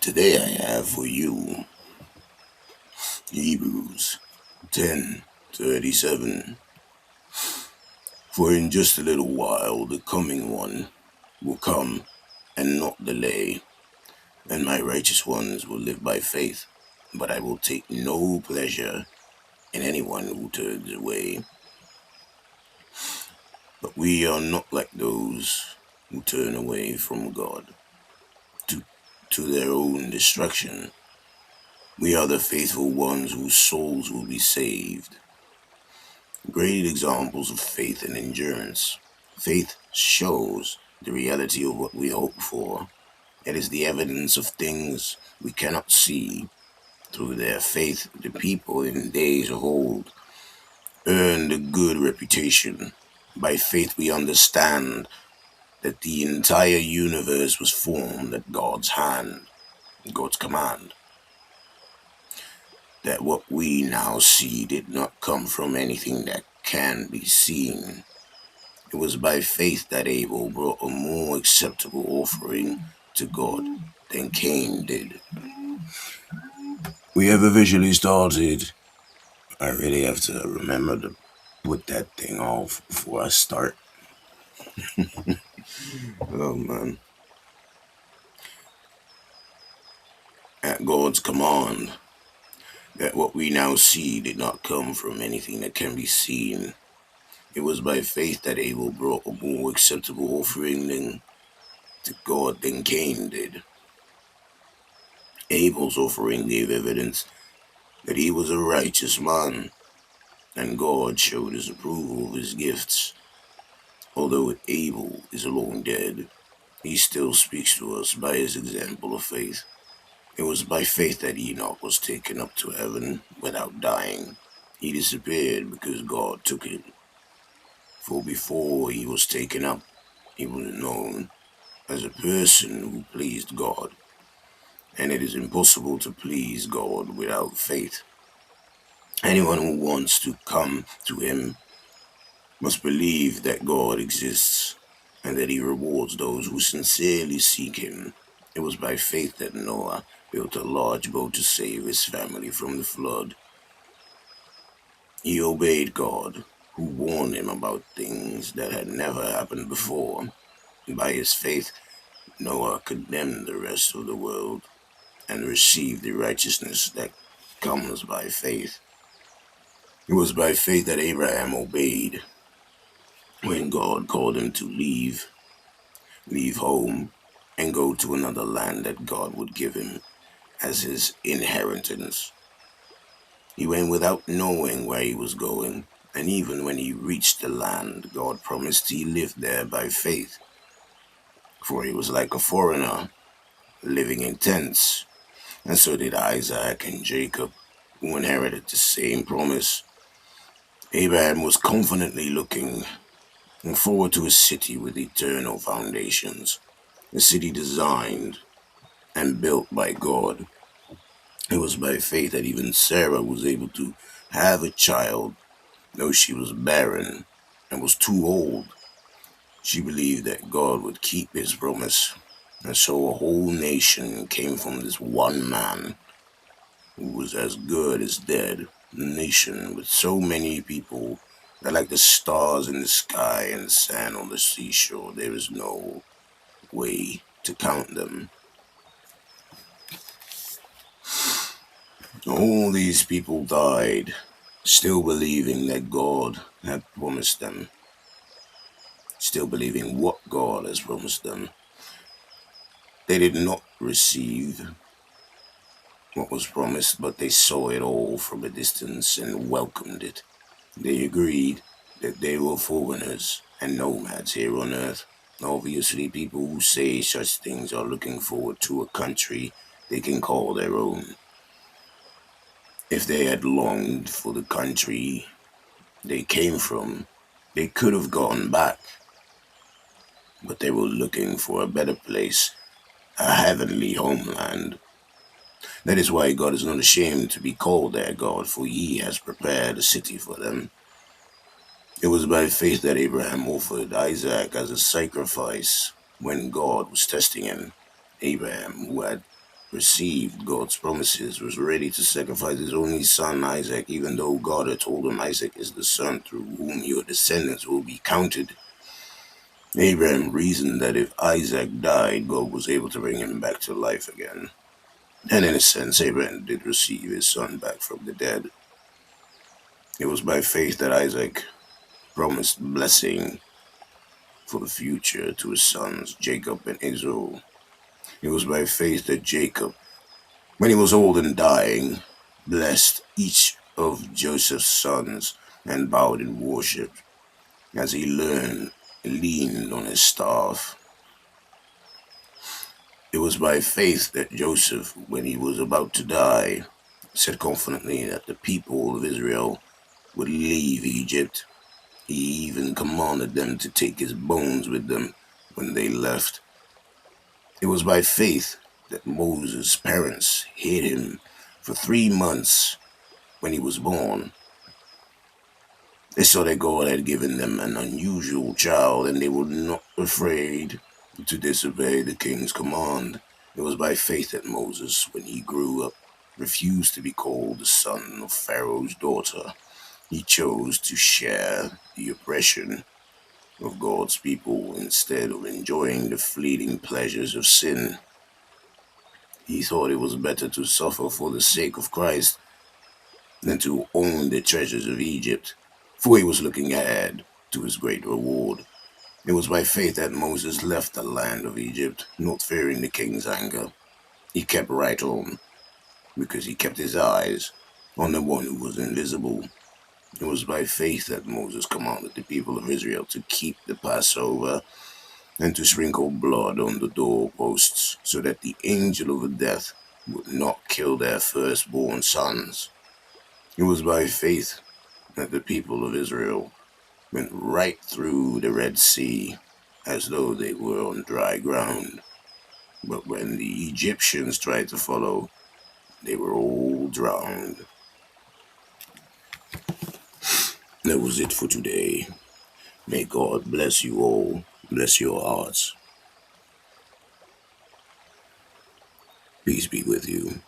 Today I have for you Hebrews 10:37. For in just a little while the coming one will come and not delay, and my righteous ones will live by faith. But I will take no pleasure in anyone who turns away. But we are not like those who turn away from God to, to their own destruction. We are the faithful ones whose souls will be saved. Great examples of faith and endurance. Faith shows the reality of what we hope for. It is the evidence of things we cannot see. Through their faith, the people in days of old earned a good reputation. By faith, we understand that the entire universe was formed at God's hand, God's command. That what we now see did not come from anything that can be seen. It was by faith that Abel brought a more acceptable offering to God than Cain did. We ever visually started? I really have to remember to put that thing off before I start. Oh man. At God's command, that what we now see did not come from anything that can be seen. It was by faith that Abel brought a more acceptable offering to God than Cain did. Abel's offering gave evidence that he was a righteous man, and God showed his approval of his gifts. Although Abel is long dead, he still speaks to us by his example of faith. It was by faith that Enoch was taken up to heaven without dying. He disappeared because God took him. For before he was taken up, he was known as a person who pleased God. And it is impossible to please God without faith. Anyone who wants to come to him must believe that God exists and that he rewards those who sincerely seek him. It was by faith that Noah built a large boat to save his family from the flood. He obeyed God, who warned him about things that had never happened before. By his faith, Noah condemned the rest of the world and received the righteousness that comes by faith. It was by faith that Abraham obeyed when God called him to leave home, and go to another land that God would give him as his inheritance. He went without knowing where he was going, and even when he reached the land, God promised he lived there by faith, for he was like a foreigner living in tents, and so did Isaac and Jacob, who inherited the same promise. Abraham was confidently looking forward to a city with eternal foundations, a city designed and built by God. It was by faith that even Sarah was able to have a child, though she was barren and was too old. She believed that God would keep his promise, and so a whole nation came from this one man who was as good as dead. A nation with so many people that, like the stars in the sky and the sand on the seashore, there is no way to count them. All these people died, still believing that God had promised them, still believing what God has promised them. They did not receive what was promised, but they saw it all from a distance and welcomed it. They agreed that they were foreigners and nomads here on earth. Obviously, people who say such things are looking forward to a country they can call their own. If they had longed for the country they came from, they could have gone back, but they were looking for a better place, a heavenly homeland. That is why God is not ashamed to be called their God, for he has prepared a city for them. It was by faith that Abraham offered Isaac as a sacrifice when God was testing him. Abraham, who had received God's promises, was ready to sacrifice his only son Isaac, even though God had told him Isaac is the son through whom your descendants will be counted. Abraham reasoned that if Isaac died, God was able to bring him back to life again. And in a sense, Abraham did receive his son back from the dead. It was by faith that Isaac promised blessing for the future to his sons, Jacob and Israel. It was by faith that Jacob, when he was old and dying, blessed each of Joseph's sons and bowed in worship as he leaned on his staff. It was by faith that Joseph, when he was about to die, said confidently that the people of Israel would leave Egypt. He even commanded them to take his bones with them when they left. It was by faith that Moses' parents hid him for 3 months when he was born. They saw that God had given them an unusual child, and they were not afraid to disobey the king's command. It was by faith that Moses, when he grew up, refused to be called the son of Pharaoh's daughter. He chose to share the oppression of God's people instead of enjoying the fleeting pleasures of sin. He thought it was better to suffer for the sake of Christ than to own the treasures of Egypt, for he was looking ahead to his great reward. It was by faith that Moses left the land of Egypt, not fearing the king's anger. He kept right on, because he kept his eyes on the one who was invisible. It was by faith that Moses commanded the people of Israel to keep the Passover and to sprinkle blood on the doorposts so that the angel of death would not kill their firstborn sons. It was by faith that the people of Israel went right through the Red Sea as though they were on dry ground. But when the Egyptians tried to follow, they were all drowned. That was it for today. May God bless you all, bless your hearts. Peace be with you.